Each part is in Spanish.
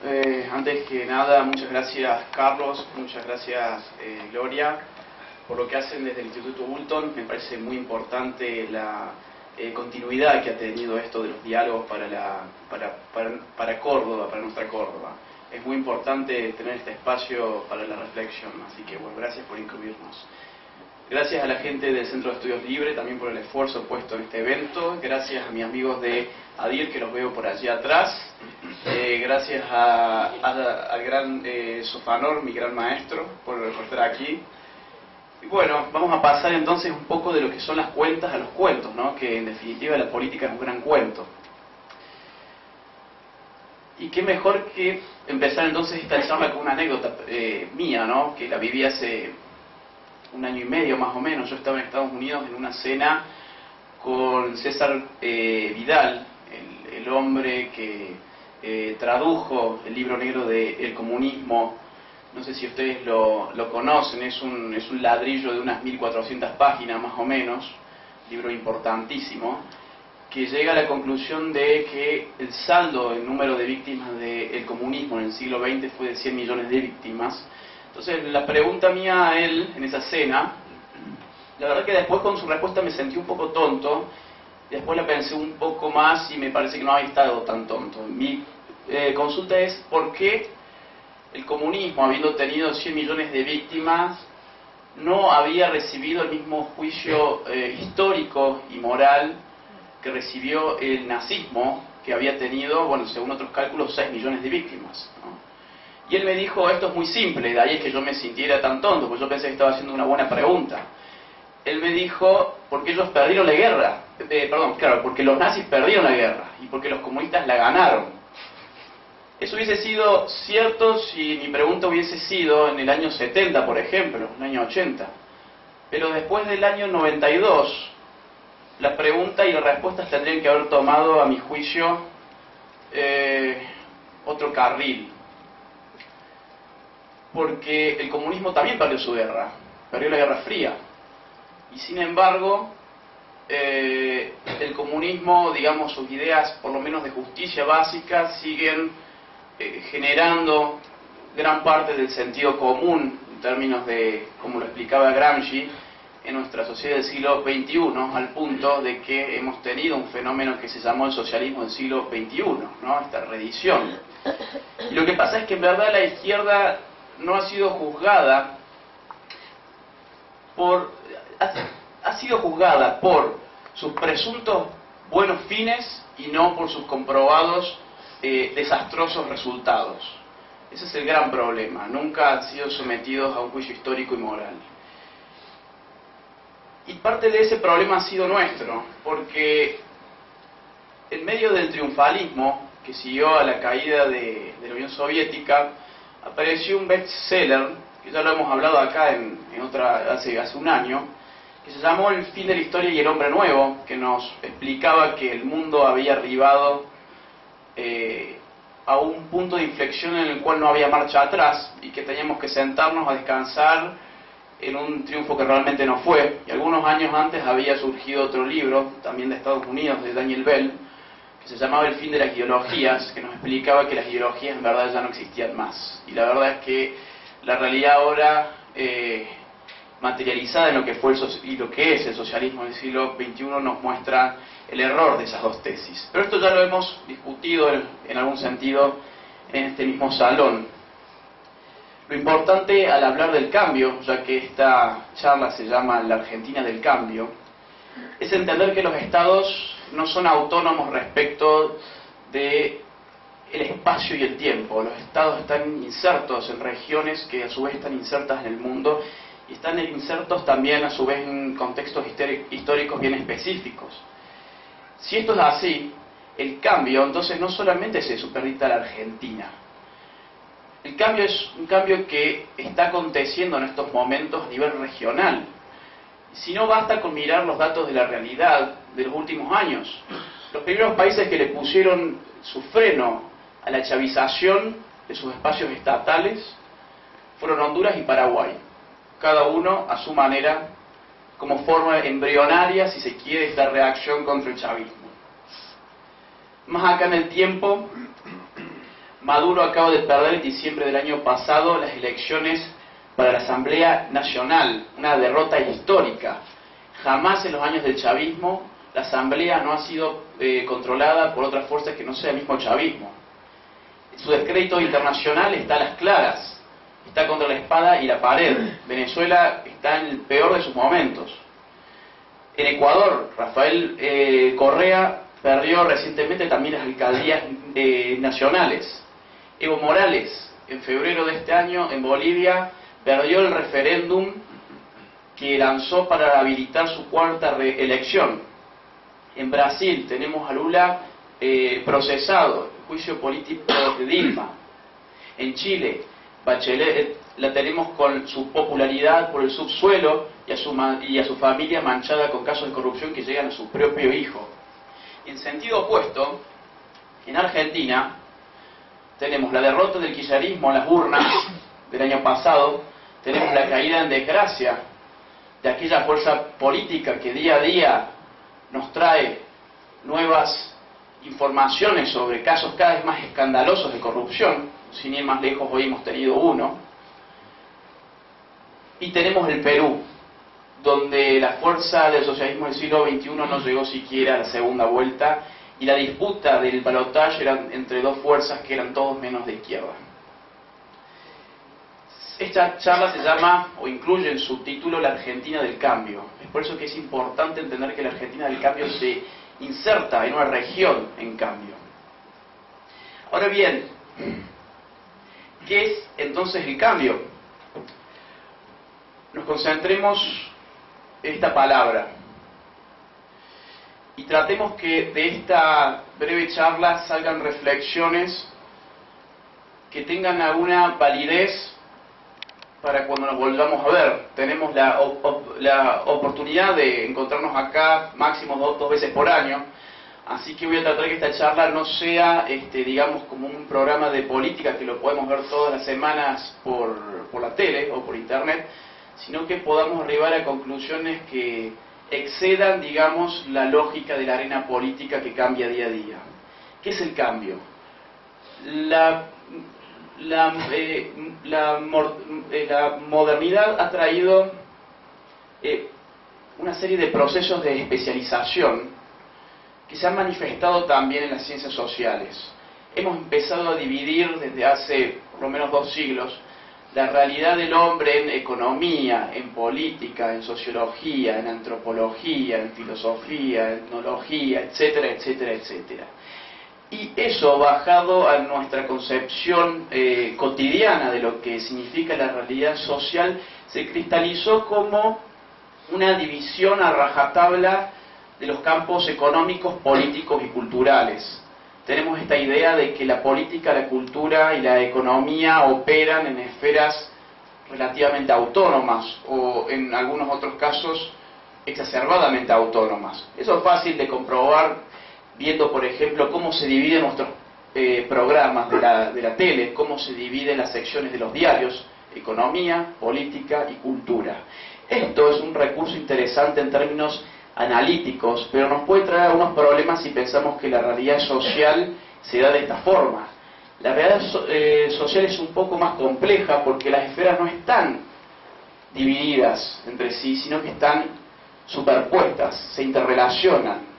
Antes que nada, muchas gracias Carlos, muchas gracias Gloria por lo que hacen desde el Instituto Bulton. Me parece muy importante la continuidad que ha tenido esto de los diálogos para Córdoba, para nuestra Córdoba. Es muy importante tener este espacio para la reflexión, así que bueno, gracias por incluirnos. Gracias a la gente del Centro de Estudios Libre también por el esfuerzo puesto en este evento. Gracias a mis amigos de ADIR, que los veo por allí atrás. Gracias al gran Sofanor, mi gran maestro, por estar aquí. Y bueno, vamos a pasar entonces un poco de lo que son las cuentas a los cuentos, ¿no? Que en definitiva la política es un gran cuento. Y qué mejor que empezar entonces esta charla con una anécdota mía, ¿no? Que la viví hace un año y medio más o menos. Yo estaba en Estados Unidos en una cena con César Vidal, el hombre que tradujo el libro negro de El Comunismo. No sé si ustedes lo conocen, es un ladrillo de unas 1400 páginas más o menos, libro importantísimo, que llega a la conclusión de que el saldo en número de víctimas del comunismo en el siglo XX fue de 100 millones de víctimas. Entonces la pregunta mía a él en esa cena, la verdad que después con su respuesta me sentí un poco tonto, y después la pensé un poco más y me parece que no había estado tan tonto. Mi consulta es ¿por qué el comunismo, habiendo tenido 100 millones de víctimas, no había recibido el mismo juicio histórico y moral que recibió el nazismo, que había tenido, bueno, según otros cálculos, 6 millones de víctimas, ¿no? Y él me dijo, esto es muy simple, de ahí es que yo me sintiera tan tonto, porque yo pensé que estaba haciendo una buena pregunta. Él me dijo, porque ellos perdieron la guerra, claro, porque los nazis perdieron la guerra, y porque los comunistas la ganaron. Eso hubiese sido cierto si mi pregunta hubiese sido en el año 70, por ejemplo, en el año 80. Pero después del año 92, la pregunta y las respuestas tendrían que haber tomado, a mi juicio, otro carril. Porque el comunismo también perdió su guerra, perdió la Guerra Fría. Y sin embargo, el comunismo, digamos, sus ideas, por lo menos de justicia básica, siguen generando gran parte del sentido común, en términos de, como lo explicaba Gramsci, en nuestra sociedad del siglo XXI, al punto de que hemos tenido un fenómeno que se llamó el socialismo del siglo XXI, ¿no? Esta reedición. Y lo que pasa es que en verdad la izquierda no ha sido juzgada ha sido juzgada por sus presuntos buenos fines y no por sus comprobados desastrosos resultados. Ese es el gran problema. Nunca han sido sometidos a un juicio histórico y moral. Y parte de ese problema ha sido nuestro, porque en medio del triunfalismo que siguió a la caída de la Unión Soviética, apareció un bestseller, que ya lo hemos hablado acá hace un año, que se llamó El fin de la historia y el hombre nuevo, que nos explicaba que el mundo había arribado a un punto de inflexión en el cual no había marcha atrás y que teníamos que sentarnos a descansar en un triunfo que realmente no fue. Y algunos años antes había surgido otro libro, también de Estados Unidos, de Daniel Bell, que se llamaba El fin de las ideologías, que nos explicaba que las ideologías en verdad ya no existían más. Y la verdad es que la realidad ahora, materializada en lo que fue y lo que es el socialismo del siglo XXI, nos muestra el error de esas dos tesis. Pero esto ya lo hemos discutido en algún sentido en este mismo salón. Lo importante al hablar del cambio, ya que esta charla se llama La Argentina del Cambio, es entender que los estados no son autónomos respecto de el espacio y el tiempo. Los estados están insertos en regiones que a su vez están insertas en el mundo y están insertos también a su vez en contextos históricos bien específicos. Si esto es así, el cambio entonces no solamente se superdita a la Argentina. El cambio es un cambio que está aconteciendo en estos momentos a nivel regional. Si no basta con mirar los datos de la realidad de los últimos años. Los primeros países que le pusieron su freno a la chavización de sus espacios estatales fueron Honduras y Paraguay. Cada uno a su manera, como forma embrionaria, si se quiere, esta reacción contra el chavismo. Más acá en el tiempo, Maduro acaba de perder en diciembre del año pasado las elecciones para la Asamblea Nacional, una derrota histórica. Jamás en los años del chavismo la Asamblea no ha sido controlada por otras fuerzas que no sea el mismo chavismo. Su descrédito internacional está a las claras, está contra la espada y la pared. Venezuela está en el peor de sus momentos. En Ecuador, Rafael Correa perdió recientemente también las alcaldías nacionales. Evo Morales, en febrero de este año, en Bolivia, perdió el referéndum que lanzó para habilitar su cuarta reelección. En Brasil tenemos a Lula procesado, juicio político de Dilma. En Chile, Bachelet la tenemos con su popularidad por el subsuelo y a su familia manchada con casos de corrupción que llegan a su propio hijo. En sentido opuesto, en Argentina tenemos la derrota del kirchnerismo en las urnas del año pasado, tenemos la caída en desgracia de aquella fuerza política que día a día nos trae nuevas informaciones sobre casos cada vez más escandalosos de corrupción. Sin ir más lejos, hoy hemos tenido uno. Y tenemos el Perú, donde la fuerza del socialismo del siglo XXI no llegó siquiera a la segunda vuelta, y la disputa del balotaje era entre dos fuerzas que eran todos menos de izquierda. Esta charla se llama, o incluye en su título, la Argentina del Cambio. Es por eso que es importante entender que la Argentina del Cambio se inserta en una región en cambio. Ahora bien, ¿qué es entonces el cambio? Nos concentremos en esta palabra y tratemos que de esta breve charla salgan reflexiones que tengan alguna validez para cuando nos volvamos a ver. Tenemos la oportunidad de encontrarnos acá máximo dos veces por año, así que voy a tratar que esta charla no sea, digamos, como un programa de política que lo podemos ver todas las semanas por la tele o por internet, sino que podamos arribar a conclusiones que excedan, digamos, la lógica de la arena política que cambia día a día. ¿Qué es el cambio? La modernidad ha traído una serie de procesos de especialización que se han manifestado también en las ciencias sociales. Hemos empezado a dividir desde hace por lo menos 2 siglos la realidad del hombre en economía, en política, en sociología, en antropología, en filosofía, en etnología, etcétera, etcétera, etcétera. Y eso, bajado a nuestra concepción cotidiana de lo que significa la realidad social, se cristalizó como una división a rajatabla de los campos económicos, políticos y culturales. Tenemos esta idea de que la política, la cultura y la economía operan en esferas relativamente autónomas o en algunos otros casos exacerbadamente autónomas. Eso es fácil de comprobar viendo, por ejemplo, cómo se dividen nuestros programas de la tele, cómo se dividen las secciones de los diarios, economía, política y cultura. Esto es un recurso interesante en términos analíticos, pero nos puede traer algunos problemas si pensamos que la realidad social se da de esta forma. La realidad social es un poco más compleja porque las esferas no están divididas entre sí, sino que están superpuestas, se interrelacionan,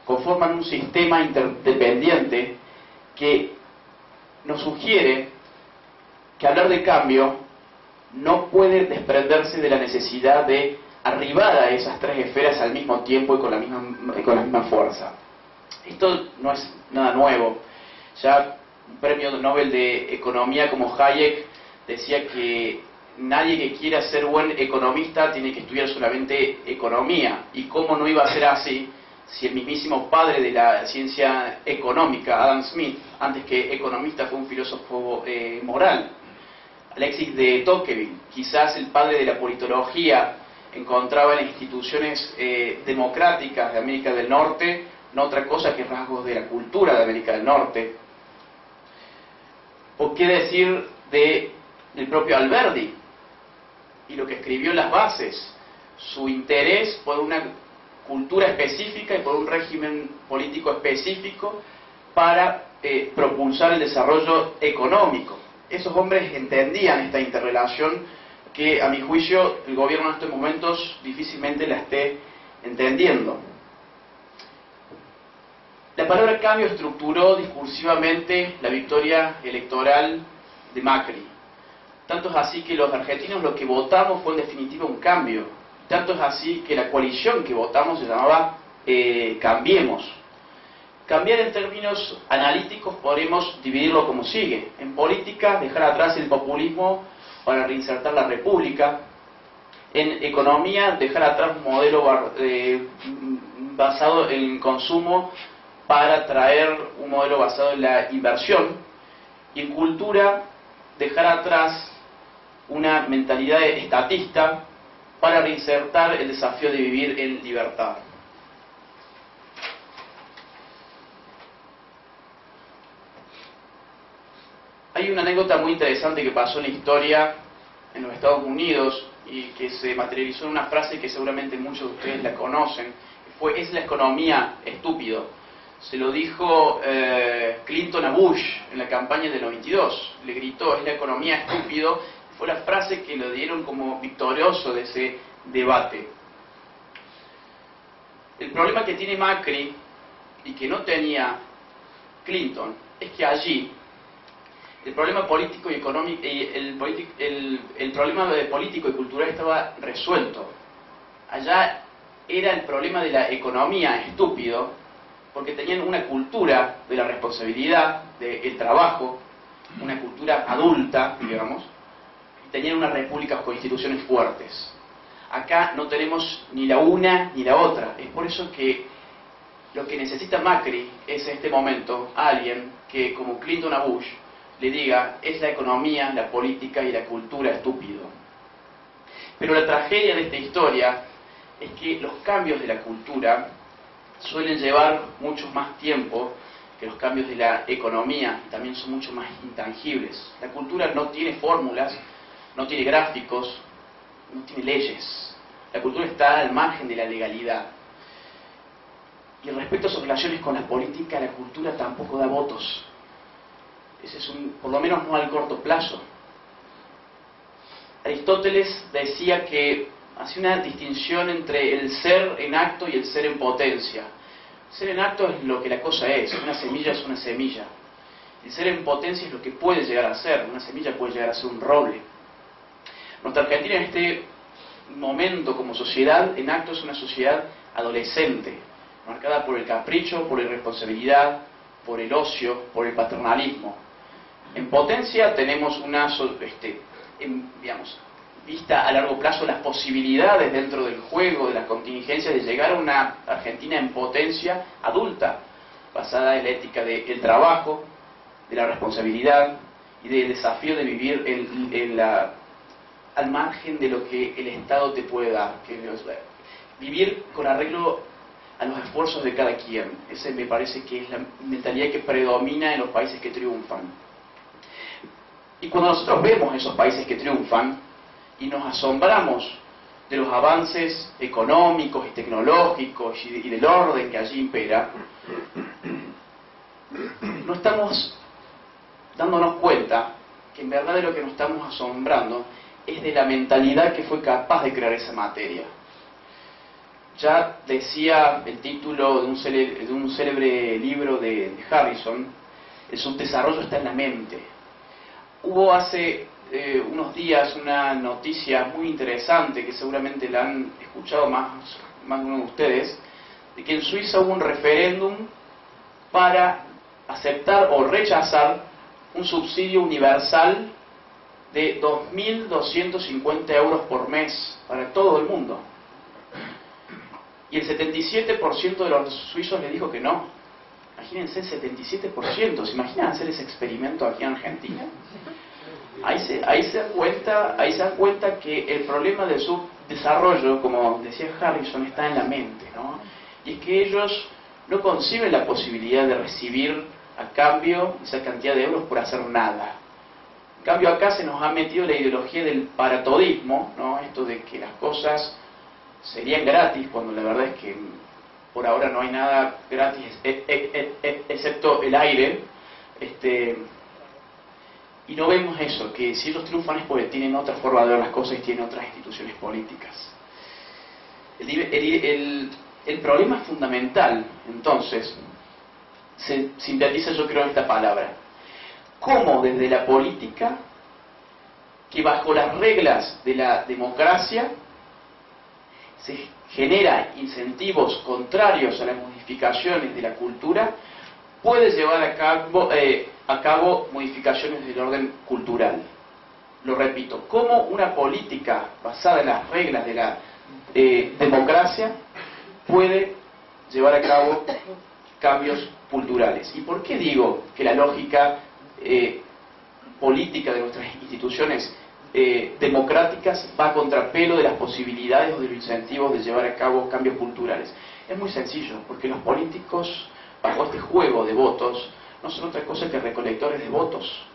conforman un sistema interdependiente que nos sugiere que hablar de cambio no puede desprenderse de la necesidad de arribar a esas 3 esferas al mismo tiempo y con la misma fuerza. Esto no es nada nuevo. Ya un premio Nobel de Economía como Hayek decía que nadie que quiera ser buen economista tiene que estudiar solamente economía. ¿Y cómo no iba a ser así si el mismísimo padre de la ciencia económica, Adam Smith, antes que economista fue un filósofo moral? Alexis de Tocqueville, quizás el padre de la politología, encontraba en las instituciones democráticas de América del Norte no otra cosa que rasgos de la cultura de América del Norte. ¿O qué decir del propio Alberdi y lo que escribió en las bases? Su interés por una cultura específica y por un régimen político específico para propulsar el desarrollo económico. Esos hombres entendían esta interrelación que, a mi juicio, el gobierno en estos momentos difícilmente la esté entendiendo. La palabra cambio estructuró discursivamente la victoria electoral de Macri. Tanto es así que los argentinos lo que votamos fue en definitiva un cambio. Tanto es así que la coalición que votamos se llamaba Cambiemos. Cambiar en términos analíticos podemos dividirlo como sigue. En política, dejar atrás el populismo para reinsertar la república. En economía, dejar atrás un modelo basado en consumo para traer un modelo basado en la inversión. Y en cultura, dejar atrás una mentalidad estatista para reinsertar el desafío de vivir en libertad. Hay una anécdota muy interesante que pasó en la historia en los Estados Unidos y que se materializó en una frase que seguramente muchos de ustedes la conocen. ¿Es la economía estúpido? Se lo dijo Clinton a Bush en la campaña del 92. Le gritó, ¿es la economía estúpido? Fue la frase que lo dieron como victorioso de ese debate. El problema que tiene Macri y que no tenía Clinton es que allí el problema político y económico, el problema de político y cultural estaba resuelto. Allá era el problema de la economía estúpido, porque tenían una cultura de la responsabilidad, del trabajo, una cultura adulta, digamos, y tenían una república con instituciones fuertes. Acá no tenemos ni la una ni la otra. Es por eso que lo que necesita Macri es en este momento alguien que, como Clinton a Bush, le diga, es la economía, la política y la cultura estúpido. Pero la tragedia de esta historia es que los cambios de la cultura suelen llevar mucho más tiempo que los cambios de la economía, y también son mucho más intangibles. La cultura no tiene fórmulas, no tiene gráficos, no tiene leyes. La cultura está al margen de la legalidad. Y respecto a sus relaciones con la política, la cultura tampoco da votos. Ese es por lo menos no al corto plazo. Aristóteles decía que hacía una distinción entre el ser en acto y el ser en potencia. El ser en acto es lo que la cosa es, una semilla es una semilla. El ser en potencia es lo que puede llegar a ser, una semilla puede llegar a ser un roble. Nuestra Argentina en este momento como sociedad en acto es una sociedad adolescente, marcada por el capricho, por la irresponsabilidad, por el ocio, por el paternalismo. En potencia tenemos una, digamos, vista a largo plazo las posibilidades dentro del juego, de las contingencias, de llegar a una Argentina en potencia adulta, basada en la ética del trabajo, de la responsabilidad y del desafío de vivir al margen de lo que el Estado te puede dar, vivir con arreglo a los esfuerzos de cada quien. Ese me parece que es la mentalidad que predomina en los países que triunfan. Y cuando nosotros vemos esos países que triunfan y nos asombramos de los avances económicos y tecnológicos y del orden que allí impera, no estamos dándonos cuenta que en verdad de lo que nos estamos asombrando es de la mentalidad que fue capaz de crear esa materia. Ya decía el título de un célebre libro de Harrison, el subdesarrollo está en la mente. Hubo hace unos días una noticia muy interesante que seguramente la han escuchado más de uno de ustedes, de que en Suiza hubo un referéndum para aceptar o rechazar un subsidio universal de 2.250 euros por mes para todo el mundo. Y el 77% de los suizos le dijo que no. Imagínense, el 77%. ¿Se imaginan hacer ese experimento aquí en Argentina? Ahí se dan cuenta que el problema del subdesarrollo, como decía Harrison, está en la mente, ¿no? Y es que ellos no conciben la posibilidad de recibir a cambio esa cantidad de euros por hacer nada. En cambio acá se nos ha metido la ideología del paratodismo, ¿no? Esto de que las cosas serían gratis, cuando la verdad es que por ahora no hay nada gratis excepto el aire, Y no vemos eso, que si ellos triunfan es porque tienen otra forma de ver las cosas y tienen otras instituciones políticas. El problema fundamental, entonces, se sintetiza, yo creo, en esta palabra. ¿Cómo desde la política, que bajo las reglas de la democracia se genera incentivos contrarios a las modificaciones de la cultura, puede llevar a cabo modificaciones del orden cultural? Lo repito, ¿cómo una política basada en las reglas de la democracia puede llevar a cabo cambios culturales? ¿Y por qué digo que la lógica política de nuestras instituciones democráticas va a contrapelo de las posibilidades o de los incentivos de llevar a cabo cambios culturales? Es muy sencillo, porque los políticos, bajo este juego de votos, no son otra cosa que recolectores de votos.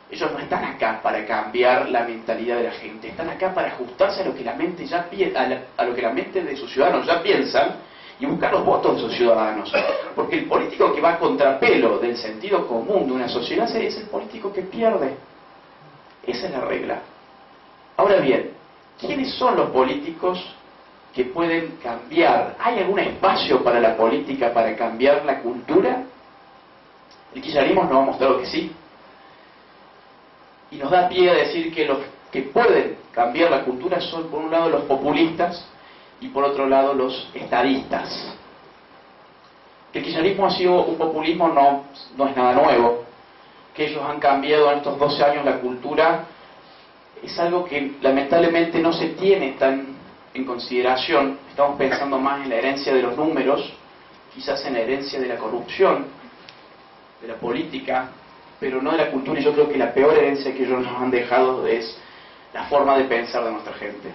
Ellos no están acá para cambiar la mentalidad de la gente, están acá para ajustarse a lo que la mente a lo que la mente de sus ciudadanos ya piensan y buscar los votos de sus ciudadanos. Porque el político que va a contrapelo del sentido común de una sociedad es el político que pierde. Esa es la regla. Ahora bien, ¿quiénes son los políticos que pueden cambiar? ¿Hay algún espacio para la política para cambiar la cultura? El kirchnerismo nos ha mostrado que sí. Y nos da pie a decir que los que pueden cambiar la cultura son, por un lado, los populistas y por otro lado, los estadistas. Que el kirchnerismo ha sido un populismo no es nada nuevo. Que ellos han cambiado en estos 12 años la cultura es algo que lamentablemente no se tiene tan en consideración. Estamos pensando más en la herencia de los números, quizás en la herencia de la corrupción, de la política, pero no de la cultura. Y yo creo que la peor herencia que ellos nos han dejado es la forma de pensar de nuestra gente.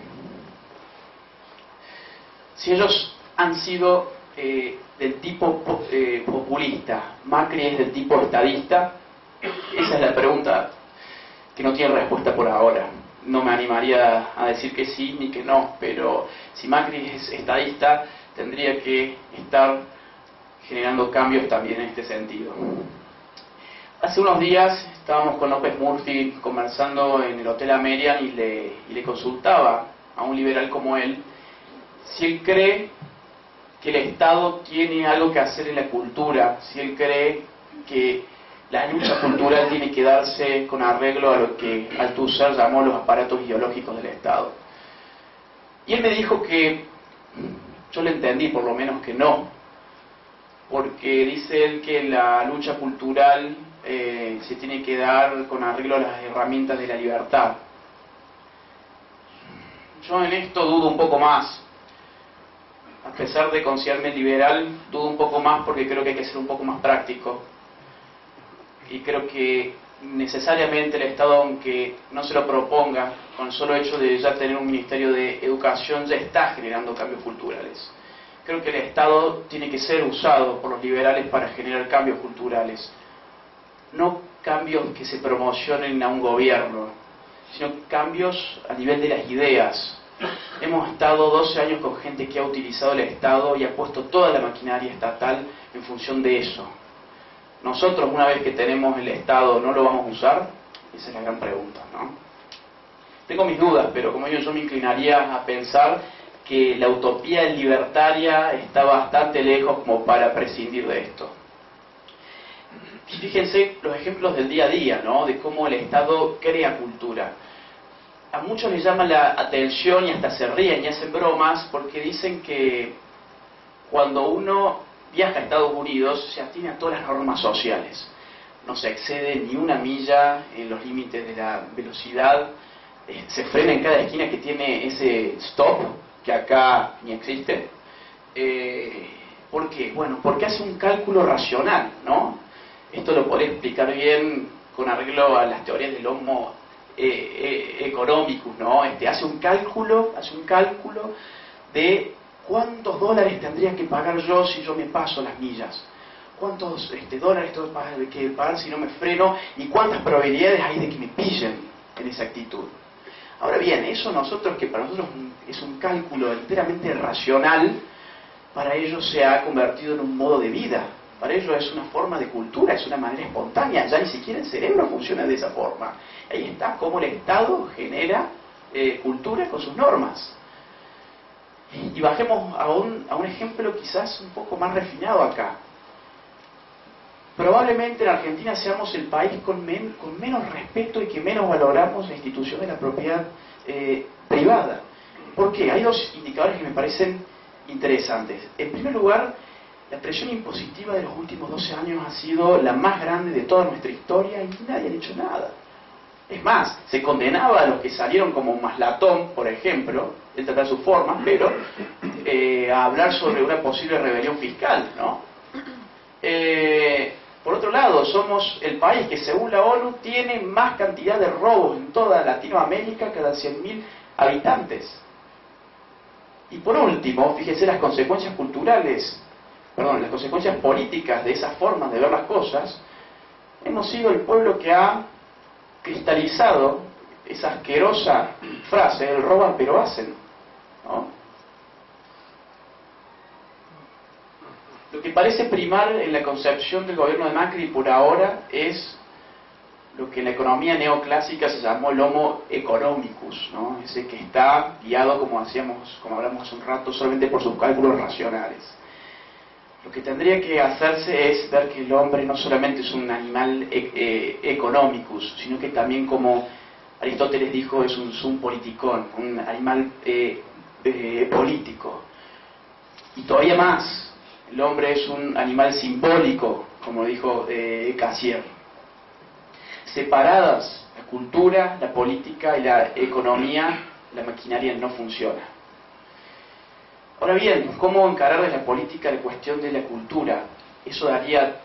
Si ellos han sido del tipo populista, Macri es del tipo estadista, esa es la pregunta que no tiene respuesta por ahora. No me animaría a decir que sí ni que no, pero si Macri es estadista, tendría que estar generando cambios también en este sentido. Hace unos días estábamos con López Murphy conversando en el Hotel Amerian y le consultaba a un liberal como él si él cree que el Estado tiene algo que hacer en la cultura, si él cree que la lucha cultural tiene que darse con arreglo a lo que Althusser llamó los aparatos ideológicos del Estado. Y él me dijo que, yo le entendí por lo menos que no, porque dice él que la lucha cultural se tiene que dar con arreglo a las herramientas de la libertad. Yo en esto dudo un poco más. A pesar de considerarme liberal, dudo un poco más porque creo que hay que ser un poco más práctico. Y creo que necesariamente el Estado, aunque no se lo proponga, con el solo hecho de ya tener un Ministerio de Educación, ya está generando cambios culturales. Creo que el Estado tiene que ser usado por los liberales para generar cambios culturales. No cambios que se promocionen a un gobierno, sino cambios a nivel de las ideas. Hemos estado 12 años con gente que ha utilizado el Estado y ha puesto toda la maquinaria estatal en función de eso. Nosotros, una vez que tenemos el Estado, ¿no lo vamos a usar? Esa es la gran pregunta, ¿no? Tengo mis dudas, pero como yo me inclinaría a pensar que la utopía libertaria está bastante lejos como para prescindir de esto. Y fíjense los ejemplos del día a día, ¿no? De cómo el Estado crea cultura. A muchos les llama la atención y hasta se ríen y hacen bromas porque dicen que cuando uno viaja a Estados Unidos se atiene a todas las normas sociales. No se excede ni una milla en los límites de la velocidad, se frena en cada esquina que tiene ese stop, que acá ni existe. ¿Por qué? Bueno, porque hace un cálculo racional, ¿no? Esto lo podría explicar bien con arreglo a las teorías del Homo economicus, ¿no? Hace un cálculo de ¿cuántos dólares tendría que pagar yo si yo me paso las millas? ¿Cuántos dólares tengo que pagar si no me freno? ¿Y cuántas probabilidades hay de que me pillen en esa actitud? Ahora bien, eso que para nosotros es un cálculo enteramente racional, para ellos se ha convertido en un modo de vida. Para ellos es una forma de cultura, es una manera espontánea, ya ni siquiera el cerebro funciona de esa forma. Ahí está cómo el Estado genera cultura con sus normas. Y bajemos a un ejemplo quizás un poco más refinado acá. Probablemente en Argentina seamos el país con menos respeto y que menos valoramos la institución de la propiedad privada. ¿Por qué? Hay dos indicadores que me parecen interesantes. En primer lugar, la presión impositiva de los últimos 12 años ha sido la más grande de toda nuestra historia y nadie ha hecho nada. Es más, se condenaba a los que salieron como Maslatón, por ejemplo, él trata sus formas, pero a hablar sobre una posible rebelión fiscal, ¿no? Por otro lado, somos el país que según la ONU tiene más cantidad de robos en toda Latinoamérica cada 100.000 habitantes. Y por último, fíjense las consecuencias las consecuencias políticas de esas formas de ver las cosas. Hemos sido el pueblo que ha cristalizado esa asquerosa frase, el roban pero hacen, ¿no? Lo que parece primar en la concepción del gobierno de Macri por ahora es lo que en la economía neoclásica se llamó el homo economicus, ¿no? Ese que está guiado, como hablamos hace un rato, solamente por sus cálculos racionales. Lo que tendría que hacerse es ver que el hombre no solamente es un animal economicus, sino que también, como Aristóteles dijo, es un sum politikon, un animal político. Y todavía más, el hombre es un animal simbólico, como dijo Cassirer. Separadas la cultura, la política y la economía, la maquinaria no funciona. Ahora bien, ¿cómo encarar desde la política la cuestión de la cultura? Eso daría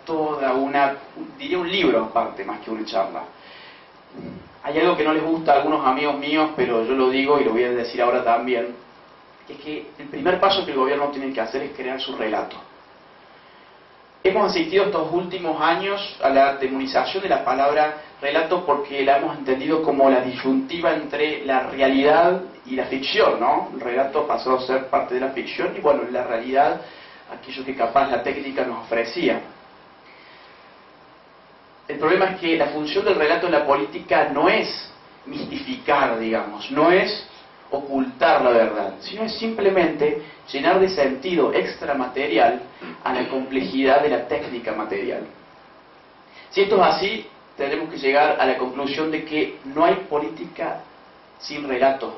diría un libro aparte, más que una charla. Hay algo que no les gusta a algunos amigos míos, pero yo lo digo y lo voy a decir ahora también, es que el primer paso que el gobierno tiene que hacer es crear su relato. Hemos asistido estos últimos años a la demonización de la palabra relato porque la hemos entendido como la disyuntiva entre la realidad y la ficción, ¿no? El relato pasó a ser parte de la ficción y, bueno, la realidad, aquello que capaz la técnica nos ofrecía. El problema es que la función del relato en la política no es mistificar, digamos, no es ocultar la verdad, sino es simplemente llenar de sentido extramaterial a la complejidad de la técnica material. Si esto es así, tendremos que llegar a la conclusión de que no hay política sin relato,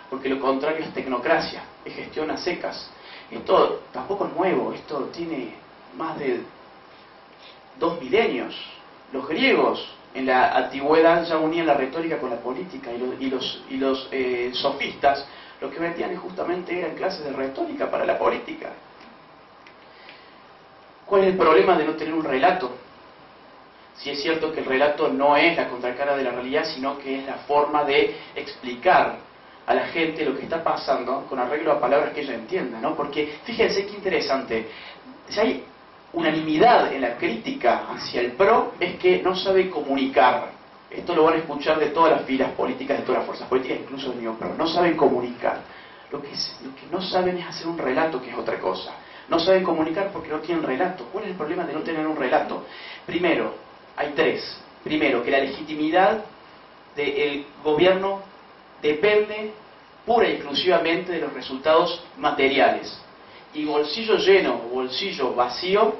porque lo contrario es tecnocracia, es gestión a secas. Esto tampoco es nuevo, esto tiene más de 2 milenios. Los griegos en la antigüedad ya unían la retórica con la política y los sofistas lo que metían justamente eran clases de retórica para la política. ¿Cuál es el problema de no tener un relato? Si es cierto que el relato no es la contracara de la realidad, sino que es la forma de explicar a la gente lo que está pasando con arreglo a palabras que ella entienda, ¿no? Porque fíjense qué interesante, si hay unanimidad en la crítica hacia el PRO es que no sabe comunicar. Esto lo van a escuchar de todas las filas políticas, de todas las fuerzas políticas, incluso del mismo PRO. No saben comunicar. Lo que no saben es hacer un relato, que es otra cosa. No saben comunicar porque no tienen relato. ¿Cuál es el problema de no tener un relato? Primero, hay 3. Primero, que la legitimidad del gobierno depende pura y exclusivamente de los resultados materiales. Y bolsillo lleno o bolsillo vacío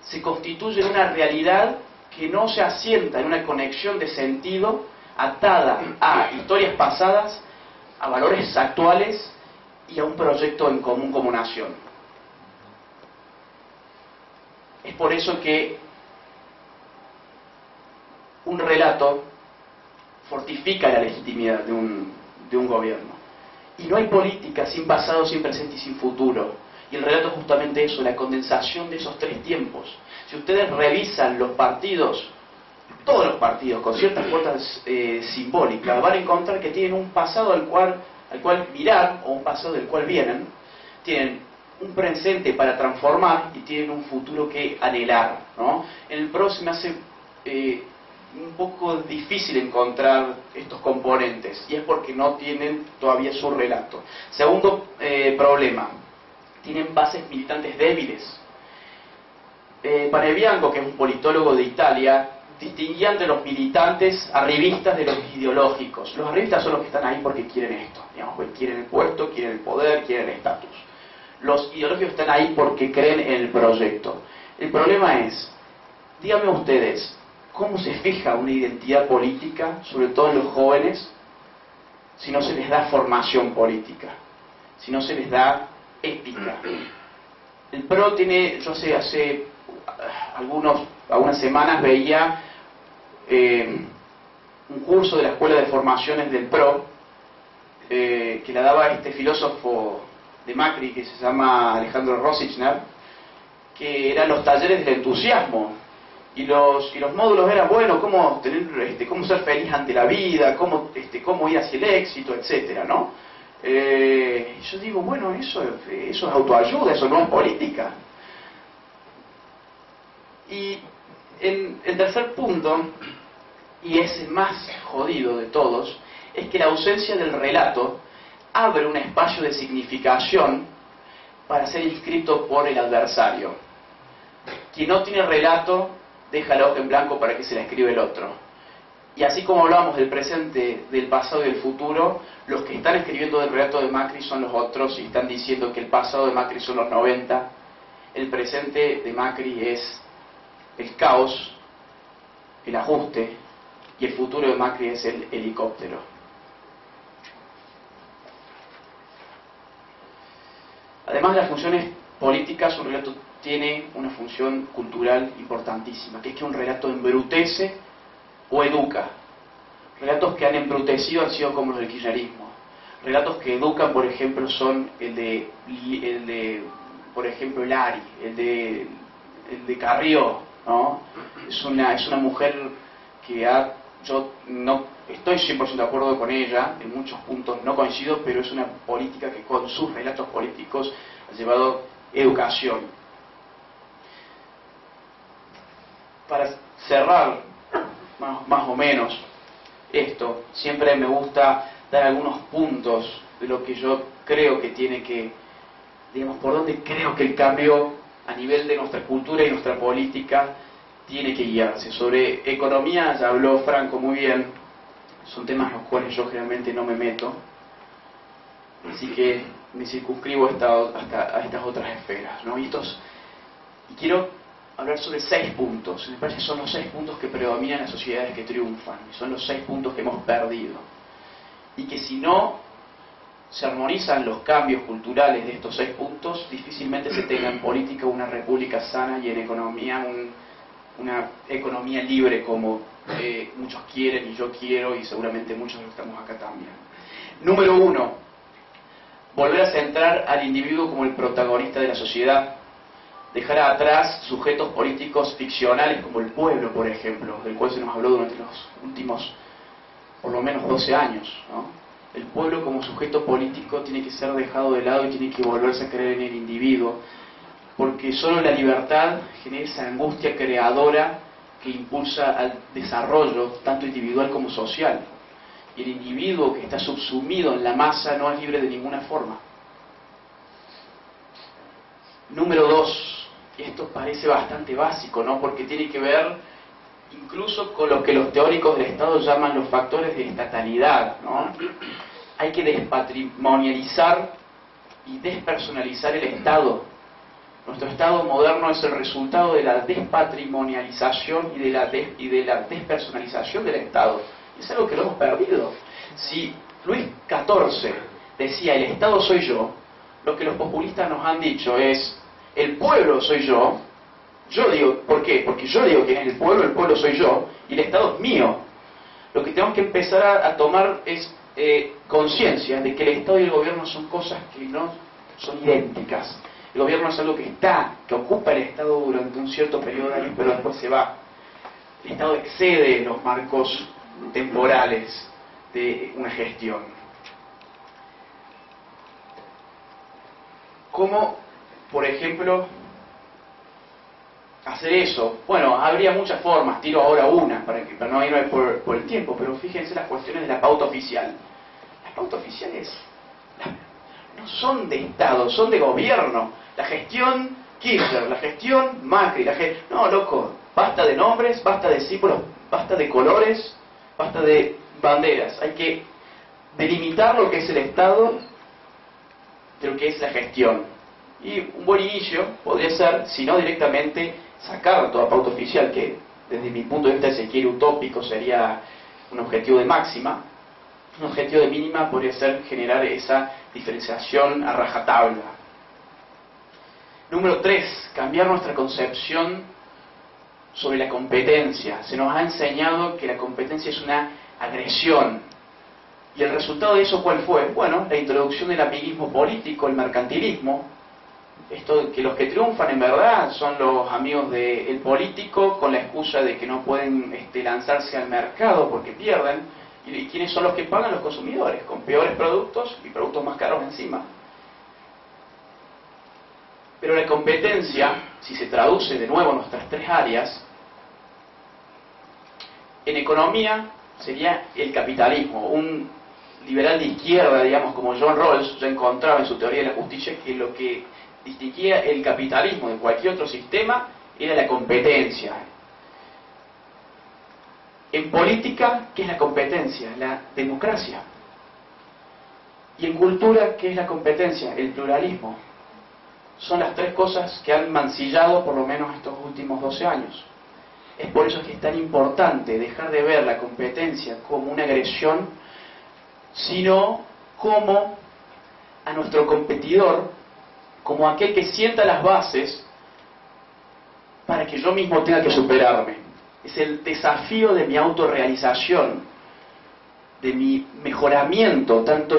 se constituye en una realidad que no se asienta en una conexión de sentido atada a historias pasadas, a valores actuales y a un proyecto en común como nación. Es por eso que un relato fortifica la legitimidad de un gobierno. Y no hay política sin pasado, sin presente y sin futuro. Y el relato es justamente eso, la condensación de esos 3 tiempos. Si ustedes revisan los partidos, todos los partidos, con ciertas cuotas simbólicas, van a encontrar que tienen un pasado al cual mirar, o un pasado del cual vienen, tienen un presente para transformar y tienen un futuro que anhelar, ¿no? En el PRO se me hace un poco difícil encontrar estos componentes, y es porque no tienen todavía su relato. Segundo problema, tienen bases militantes débiles. Panebianco, que es un politólogo de Italia, distinguía entre los militantes arribistas de los ideológicos. Los arribistas son los que están ahí porque quieren esto, digamos, quieren el puesto, quieren el poder, quieren el estatus. Los ideológicos están ahí porque creen en el proyecto. El problema es, díganme ustedes, ¿cómo se fija una identidad política, sobre todo en los jóvenes, si no se les da formación política, si no se les da ética? El PRO tiene, yo sé, hace algunas semanas veía un curso de la Escuela de Formaciones del PRO que la daba este filósofo de Macri que se llama Alejandro Rosichner, que eran los talleres del entusiasmo, y los módulos eran, bueno, cómo ser feliz ante la vida, cómo ir hacia el éxito, etcétera, ¿no? Yo digo, bueno, eso es autoayuda, eso no es política. Y el tercer punto, y es el más jodido de todos, es que la ausencia del relato abre un espacio de significación para ser inscrito por el adversario. Quien no tiene relato deja la hoja en blanco para que se la escriba el otro. Y así como hablamos del presente, del pasado y del futuro, los que están escribiendo el relato de Macri son los otros y están diciendo que el pasado de Macri son los 90, el presente de Macri es el caos, el ajuste, y el futuro de Macri es el helicóptero. Además de las funciones políticas, un relato tiene una función cultural importantísima, que es que un relato embrutece o educa. Relatos que han embrutecido han sido como los del kirchnerismo. Relatos que educan, por ejemplo, son el de por ejemplo, Lari, el de Carrió, ¿no? Es una mujer que yo no estoy 100% de acuerdo con ella, en muchos puntos no coincido, pero es una política que con sus relatos políticos ha llevado educación. Para cerrar más o menos esto, siempre me gusta dar algunos puntos de lo que yo creo que tiene que, digamos, por donde creo que el cambio a nivel de nuestra cultura y nuestra política tiene que guiarse. Sobre economía ya habló Franco muy bien, son temas los cuales yo generalmente no me meto, así que me circunscribo a estas otras esferas, ¿no? Y quiero hablar sobre 6 puntos. Me parece que son los 6 puntos que predominan en las sociedades que triunfan, y son los 6 puntos que hemos perdido, y que si no se armonizan los cambios culturales de estos 6 puntos, difícilmente se tenga en política una república sana, y en economía una economía libre como muchos quieren y yo quiero, y seguramente muchos de los que estamos acá también. Número 1, volver a centrar al individuo como el protagonista de la sociedad, dejar atrás sujetos políticos ficcionales como el pueblo, por ejemplo, del cual se nos habló durante los últimos por lo menos 12 años, ¿no? El pueblo como sujeto político tiene que ser dejado de lado y tiene que volverse a creer en el individuo, porque solo la libertad genera esa angustia creadora que impulsa al desarrollo tanto individual como social. Y el individuo que está subsumido en la masa no es libre de ninguna forma. Número 2, y esto parece bastante básico, ¿no? Porque tiene que ver incluso con lo que los teóricos del Estado llaman los factores de estatalidad, ¿no? Hay que despatrimonializar y despersonalizar el Estado. Nuestro Estado moderno es el resultado de la despatrimonialización y de la despersonalización del Estado. Es algo que lo hemos perdido. Si Luis XIV decía el Estado soy yo, lo que los populistas nos han dicho es el pueblo soy yo. Yo digo, ¿por qué? Porque yo digo que es el pueblo soy yo, y el Estado es mío. Lo que tenemos que empezar a tomar es conciencia de que el Estado y el gobierno son cosas que no son idénticas. El gobierno es algo que ocupa el Estado durante un cierto periodo de años, pero después se va. El Estado excede los marcos temporales de una gestión. ¿Cómo, por ejemplo, hacer eso? Bueno, habría muchas formas, tiro ahora una para no irme por el tiempo, pero fíjense las cuestiones de la pauta oficial. Las pautas oficiales no son de Estado, son de gobierno. La gestión Kirchner, la gestión, Macri, la gestión... No, loco, basta de nombres, basta de símbolos, basta de colores, basta de banderas. Hay que delimitar lo que es el Estado de lo que es la gestión. Y un buen inicio podría ser, si no directamente, sacar toda pauta oficial, que desde mi punto de vista, si quiere utópico, sería un objetivo de máxima. Un objetivo de mínima podría ser generar esa diferenciación a rajatabla. Número 3, cambiar nuestra concepción sobre la competencia. Se nos ha enseñado que la competencia es una agresión. ¿Y el resultado de eso cuál fue? Bueno, la introducción del amiguismo político, el mercantilismo. Esto que los que triunfan en verdad son los amigos del político con la excusa de que no pueden lanzarse al mercado porque pierden. ¿Y quiénes son los que pagan? Los consumidores, con peores productos y productos más caros encima. Pero la competencia, si se traduce de nuevo en nuestras tres áreas, en economía sería el capitalismo. Un liberal de izquierda, digamos, como John Rawls, ya encontraba en su teoría de la justicia que lo que distinguía el capitalismo de cualquier otro sistema era la competencia. En política, ¿qué es la competencia? La democracia. Y en cultura, ¿qué es la competencia? El pluralismo. Son las tres cosas que han mancillado por lo menos estos últimos 12 años. Es por eso que es tan importante dejar de ver la competencia como una agresión, sino como a nuestro competidor, como aquel que sienta las bases para que yo mismo tenga que superarme. Es el desafío de mi autorrealización, de mi mejoramiento, tanto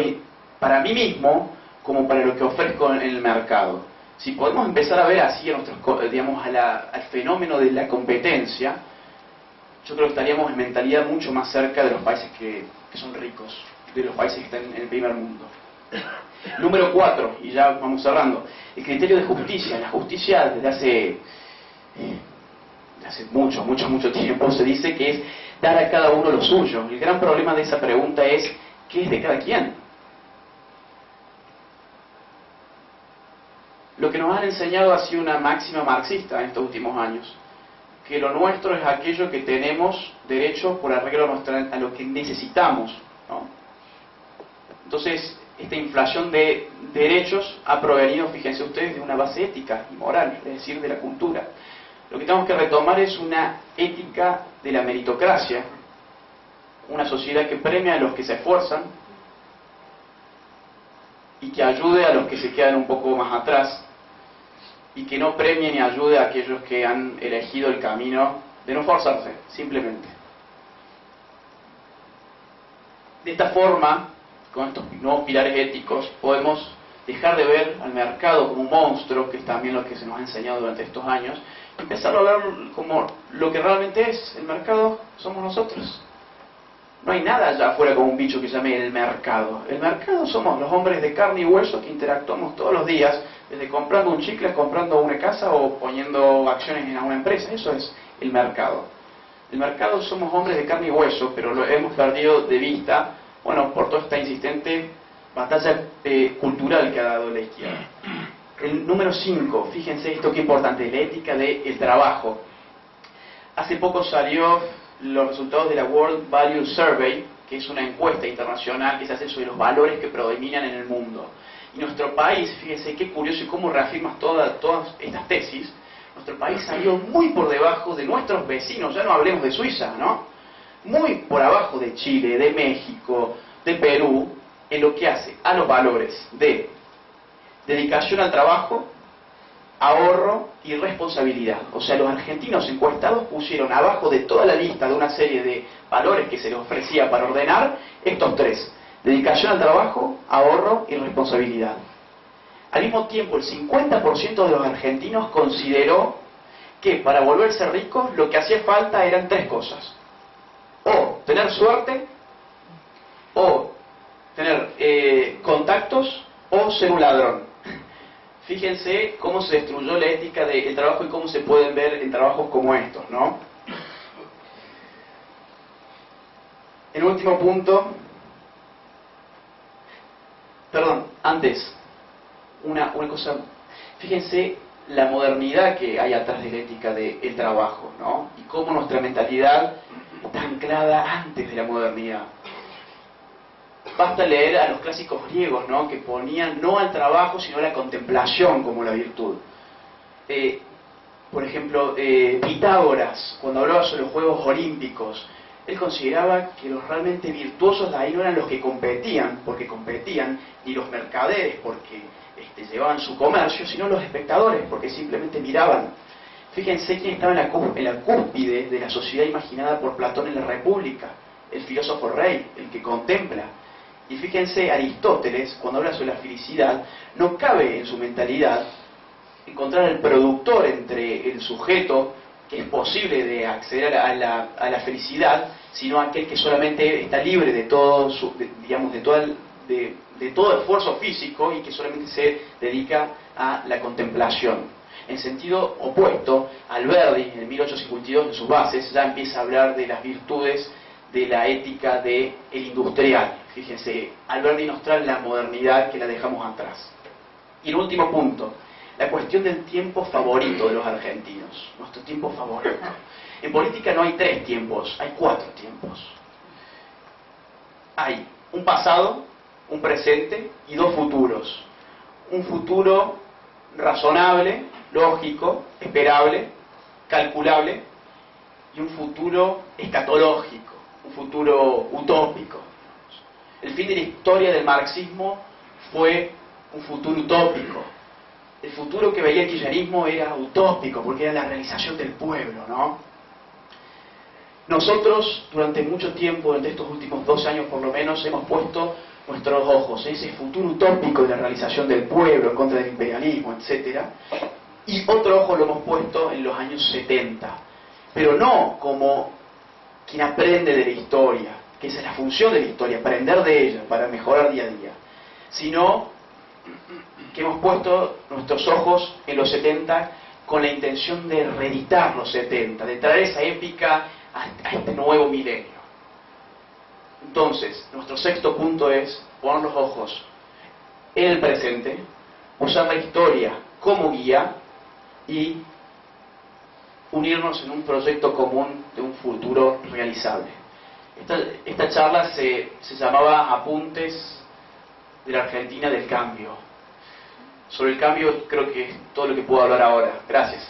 para mí mismo como para lo que ofrezco en el mercado. Si podemos empezar a ver así a nuestros, digamos, al fenómeno de la competencia, yo creo que estaríamos en mentalidad mucho más cerca de los países que son ricos, de los países que están en el primer mundo. Número 4, y ya vamos cerrando, el criterio de justicia. La justicia desde hace mucho tiempo se dice que es dar a cada uno lo suyo. El gran problema de esa pregunta es, ¿qué es de cada quien? Lo que nos han enseñado ha sido una máxima marxista en estos últimos años, que lo nuestro es aquello que tenemos derecho por arreglo a lo que necesitamos, ¿no? Entonces, esta inflación de derechos ha provenido, fíjense ustedes, de una base ética y moral, es decir, de la cultura. Lo que tenemos que retomar es una ética de la meritocracia, una sociedad que premia a los que se esfuerzan y que ayude a los que se quedan un poco más atrás, y que no premie ni ayude a aquellos que han elegido el camino de no esforzarse, simplemente. De esta forma, con estos nuevos pilares éticos, podemos dejar de ver al mercado como un monstruo, que es también lo que se nos ha enseñado durante estos años, y empezar a ver como lo que realmente es. El mercado somos nosotros. No hay nada allá afuera como un bicho que se llame el mercado. El mercado somos los hombres de carne y hueso que interactuamos todos los días, desde comprando un chicle, comprando una casa o poniendo acciones en alguna empresa. Eso es el mercado. El mercado somos hombres de carne y hueso, pero lo hemos perdido de vista, bueno, por toda esta insistente batalla cultural que ha dado la izquierda. El número 5, fíjense esto qué importante, la ética del trabajo. Hace poco salió los resultados de la World Value Survey, que es una encuesta internacional que se hace sobre los valores que predominan en el mundo. Y nuestro país, fíjense qué curioso y cómo reafirmas todas estas tesis, nuestro país salió muy por debajo de nuestros vecinos, ya no hablemos de Suiza, ¿no? Muy por abajo de Chile, de México, de Perú, en lo que hace a los valores de dedicación al trabajo, ahorro y responsabilidad. O sea, los argentinos encuestados pusieron abajo de toda la lista de una serie de valores que se les ofrecía para ordenar, estos tres: dedicación al trabajo, ahorro y responsabilidad. Al mismo tiempo, el 50% de los argentinos consideró que para volverse ricos lo que hacía falta eran tres cosas: o tener suerte, o tener contactos, o ser un ladrón. Fíjense cómo se destruyó la ética del trabajo y cómo se pueden ver en trabajos como estos, ¿no? El último punto, perdón, antes, una cosa, fíjense la modernidad que hay atrás de la ética del trabajo, ¿no? Y cómo nuestra mentalidad está anclada antes de la modernidad. Basta leer a los clásicos griegos, ¿no? Que ponían no al trabajo, sino a la contemplación como la virtud. Por ejemplo, Pitágoras, cuando hablaba sobre los Juegos Olímpicos, él consideraba que los realmente virtuosos de ahí no eran los que competían, porque competían, ni los mercaderes, porque llevaban su comercio, sino los espectadores, porque simplemente miraban. Fíjense quién estaba en la cúspide de la sociedad imaginada por Platón en la República, el filósofo rey, el que contempla. Y fíjense, Aristóteles, cuando habla sobre la felicidad, no cabe en su mentalidad encontrar el productor entre el sujeto, que es posible de acceder a la felicidad, sino aquel que solamente está libre de todo, de todo esfuerzo físico y que solamente se dedica a la contemplación. En sentido opuesto, Alberdi, en 1852, en sus bases, ya empieza a hablar de las virtudes de la ética del industrial. Fíjense, Alberdi nos trae la modernidad que la dejamos atrás. Y el último punto, la cuestión del tiempo favorito de los argentinos, nuestro tiempo favorito. En política no hay 3 tiempos, hay 4 tiempos. Hay un pasado, un presente y 2 futuros. Un futuro razonable, lógico, esperable, calculable, y un futuro escatológico, un futuro utópico. El fin de la historia del marxismo fue un futuro utópico. El futuro que veía el kirchnerismo era utópico, porque era la realización del pueblo, ¿no? Nosotros, durante mucho tiempo, durante estos últimos 2 años por lo menos, hemos puesto nuestros ojos en ese futuro utópico de la realización del pueblo, en contra del imperialismo, etc. Y otro ojo lo hemos puesto en los años 70. Pero no como quien aprende de la historia, que esa es la función de la historia, aprender de ella para mejorar día a día, sino que hemos puesto nuestros ojos en los 70 con la intención de reeditar los 70, de traer esa épica a este nuevo milenio. Entonces, nuestro sexto punto es poner los ojos en el presente, usar la historia como guía y unirnos en un proyecto común de un futuro realizable. Esta charla se llamaba Apuntes de la Argentina del Cambio. Sobre el cambio creo que es todo lo que puedo hablar ahora. Gracias.